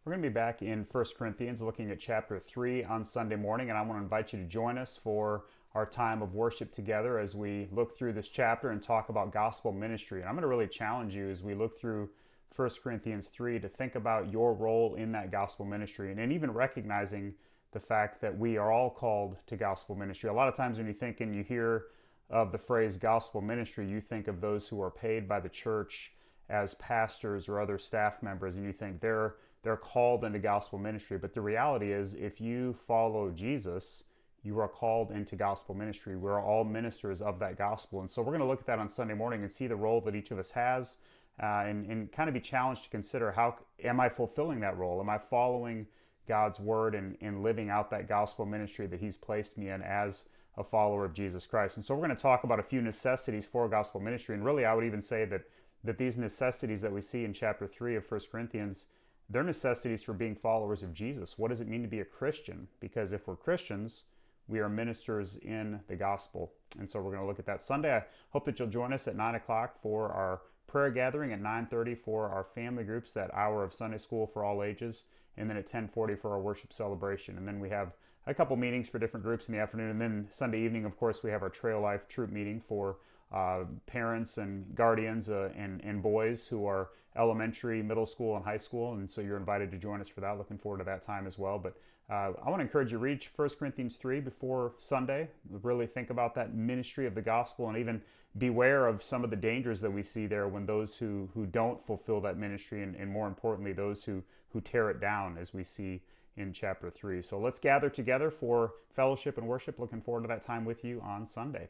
We're going to be back in 1 Corinthians looking at chapter 3 on Sunday morning, and I want to invite you to join us for our time of worship together as we look through this chapter and talk about gospel ministry. And I'm going to really challenge you as we look through 1 Corinthians 3 to think about your role in that gospel ministry and even recognizing the fact that we are all called to gospel ministry. A lot of times when you think and you hear of the phrase gospel ministry, you think of those who are paid by the church as pastors or other staff members, and you think they're called into gospel ministry. But the reality is, if you follow Jesus, you are called into gospel ministry. We're all ministers of that gospel. And so we're going to look at that on Sunday morning and see the role that each of us has, and kind of be challenged to consider, how am I fulfilling that role? Am I following God's word and living out that gospel ministry that he's placed me in as a follower of Jesus Christ? And so we're going to talk about a few necessities for gospel ministry. And really, I would even say that these necessities that we see in chapter 3 of 1 Corinthians, they're necessities for being followers of Jesus. What does it mean to be a Christian? Because if we're Christians, we are ministers in the gospel. And so we're going to look at that Sunday. I hope that you'll join us at 9 o'clock for our prayer gathering, at 9:30 for our family groups, that hour of Sunday school for all ages, and then at 10:40 for our worship celebration. And then we have a couple meetings for different groups in the afternoon. And then Sunday evening, of course, we have our Trail Life troop meeting for parents and guardians and boys who are elementary, middle school, and high school. And so you're invited to join us for that. Looking forward to that time as well. But I want to encourage you to read 1 Corinthians 3 before Sunday. Really think about that ministry of the gospel, and even beware of some of the dangers that we see there when those who don't fulfill that ministry, and more importantly, those who tear it down, as we see in chapter 3. So let's gather together for fellowship and worship. Looking forward to that time with you on Sunday.